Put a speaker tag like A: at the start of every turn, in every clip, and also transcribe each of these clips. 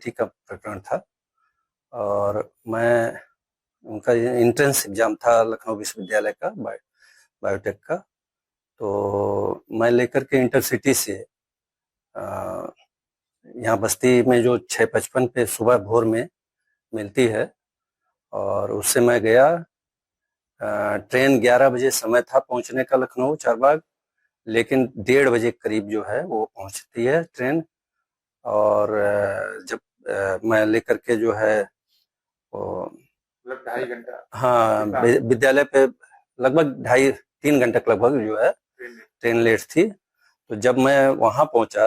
A: Intercity का प्रकरण था और मैं उनका एंट्रेंस एग्जाम था लखनऊ विश्वविद्यालय का बायोटेक का। तो मैं लेकर के इंटरसिटी से यहाँ बस्ती में जो 6:55 पे सुबह भोर में मिलती है और उससे मैं गया। ट्रेन 11 बजे समय था पहुंचने का लखनऊ चारबाग, लेकिन 1:30 बजे करीब जो है वो पहुंचती है ट्रेन। और जब मैं लेकर के जो है वो
B: 2.5 घंटा
A: हाँ विद्यालय पे लगभग 2.5-3 घंटे लगभग जो है ट्रेन लेट थी। तो जब मैं वहां पहुंचा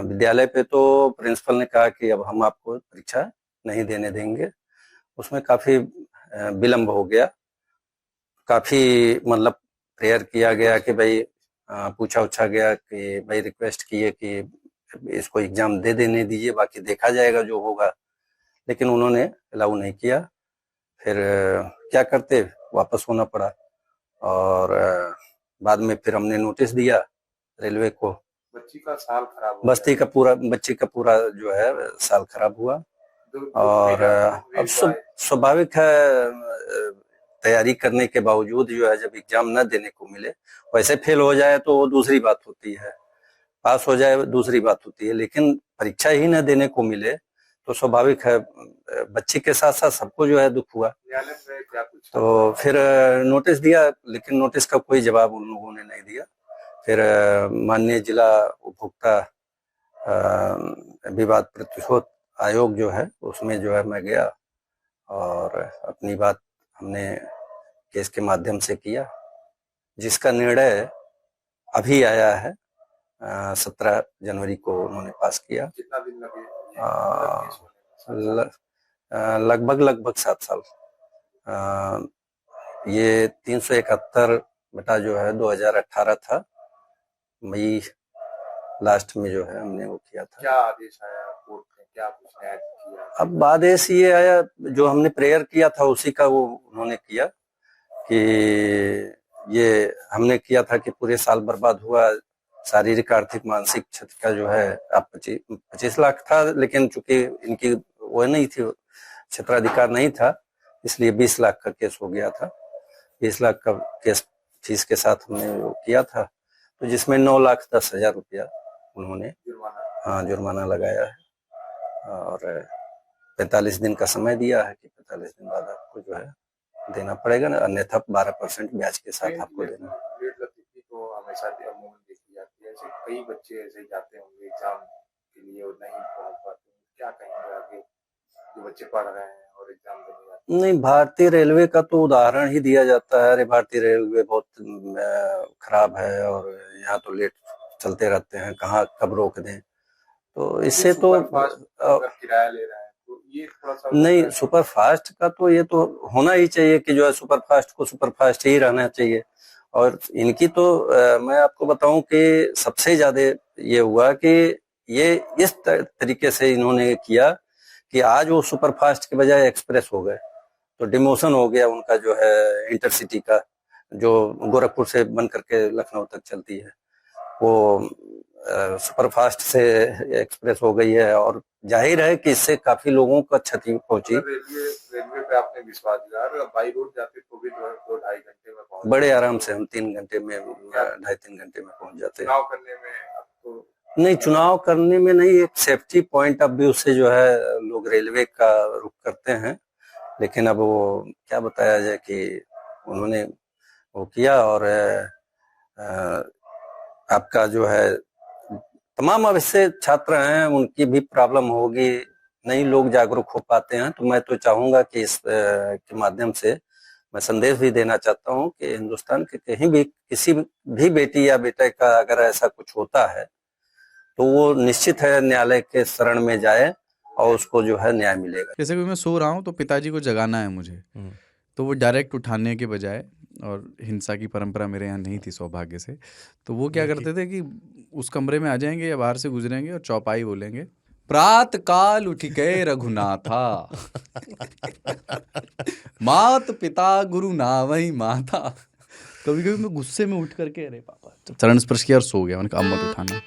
A: विद्यालय पे तो प्रिंसिपल ने कहा कि अब हम आपको परीक्षा नहीं देने देंगे। उसमें काफी विलम्ब हो गया, काफी मतलब प्रेयर किया गया कि भाई पूछा उछा गया कि भाई रिक्वेस्ट किए कि इसको एग्जाम दे देने दीजिए, बाकी देखा जाएगा जो होगा, लेकिन उन्होंने अलाउ नहीं किया। फिर क्या करते, वापस होना पड़ा। और बाद में फिर हमने नोटिस दिया रेलवे को।
B: बच्ची का साल खराब हो
A: बच्ची का पूरा जो है साल खराब हुआ। और अब स्वाभाविक है तैयारी करने के बावजूद जो है जब एग्जाम न देने को मिले, वैसे फेल हो जाए तो वो दूसरी बात होती है, पास हो जाए दूसरी बात होती है, लेकिन परीक्षा ही न देने को मिले तो स्वाभाविक है बच्ची के साथ साथ सबको जो है दुख हुआ। तो फिर नोटिस दिया, लेकिन नोटिस का कोई जवाब उन लोगों ने नहीं दिया। फिर माननीय जिला उपभोक्ता विवाद प्रतिशोध आयोग जो है उसमें जो है मैं गया और अपनी बात हमने केस के माध्यम से किया, जिसका निर्णय अभी आया है 17 जनवरी को उन्होंने पास किया।
B: कितना दिन लगे
A: लगभग 7 साल। ये 371 बटा जो है 2018 था, मई लास्ट में जो है हमने वो किया था।
B: क्या आदेश आया कोर्ट ने, क्या कुछ ऐड किया?
A: अब आदेश ये आया जो हमने प्रेयर किया था उसी का वो उन्होंने किया कि ये हमने किया था कि पूरे साल बर्बाद हुआ, शारीरिक आर्थिक मानसिक क्षति का जो है आप 25 लाख था, लेकिन चूंकि इनकी वो नहीं थी, क्षेत्राधिकार नहीं था, इसलिए 20 लाख का केस हो गया था। 20 लाख का केस फीस के साथ हमने वो किया था, तो जिसमें 9,10,000 रुपया उन्होंने जुर्माना लगाया है और 45 दिन का समय दिया है कि 45 दिन बाद आपको जो है देना पड़ेगा ना, अन्यथा 12% ब्याज के साथ आपको देना।
B: तो हमेशा अमूल देखी जाती है, ऐसे कई बच्चे ऐसे जाते होंगे एग्जाम के लिए और नहीं पहुंच पाते, क्या कहेंगे आगे जो बच्चे पढ़ रहे हैं और एग्जाम देने जाते हैं?
A: नहीं, भारतीय रेलवे का तो उदाहरण ही दिया जाता है, अरे भारतीय रेलवे बहुत खराब है और यहाँ तो लेट चलते रहते हैं, कहाँ कब रोक दें। तो इससे तो
B: किराया ले रहा है तो ये थोड़ा सा
A: नहीं, सुपर फास्ट का तो ये तो होना ही चाहिए कि जो है सुपर फास्ट को सुपर फास्ट ही रहना चाहिए। और इनकी तो मैं आपको बताऊं कि सबसे ज्यादा ये हुआ कि ये इस तरीके से इन्होंने किया कि आज वो सुपर फास्ट के बजाय एक्सप्रेस हो गए, तो डिमोशन हो गया उनका जो है इंटरसिटी का, जो गोरखपुर से बन करके लखनऊ तक चलती है, वो सुपर फास्ट से एक्सप्रेस हो गई है। और जाहिर है कि इससे काफी लोगों को क्षति पहुंची।
B: रेलवे पे आपने विश्वास किया, बाई रोड जाते तो भी 2-2.5 घंटे में पहुंच,
A: बड़े आराम से हम 3 घंटे में 2.5-3 घंटे में पहुंच जाते हैं।
B: चुनाव करने में आपको
A: नहीं, चुनाव करने में नहीं, एक सेफ्टी पॉइंट ऑफ व्यू से जो है लोग रेलवे का रुख करते हैं, लेकिन अब वो क्या बताया जाए कि उन्होंने वो किया। और आपका जो है तमाम अब इससे छात्र हैं उनकी भी प्रॉब्लम होगी, नहीं लोग जागरूक हो पाते हैं। तो मैं तो चाहूंगा कि इस के माध्यम से मैं संदेश भी देना चाहता हूं कि हिंदुस्तान के कहीं भी किसी भी बेटी या बेटे का अगर ऐसा कुछ होता है तो वो निश्चित है न्यायालय के शरण में जाए और उसको जो है न्याय मिलेगा।
C: जैसे कि मैं सो रहा हूँ तो पिताजी को जगाना है मुझे, तो वो डायरेक्ट उठाने के बजाय, और हिंसा की परंपरा मेरे यहाँ नहीं थी सौभाग्य से, तो वो क्या करते थे कि उस कमरे में आ जाएंगे या बाहर से गुजरेंगे और चौपाई बोलेंगे, प्रात काल उठ गए रघुनाथा मात पिता गुरु नावई माता। कभी कभी मैं गुस्से में उठ करके अरे पापा चरण स्पर्श किया और सो गया, मैंने कहा अब मत उठाना।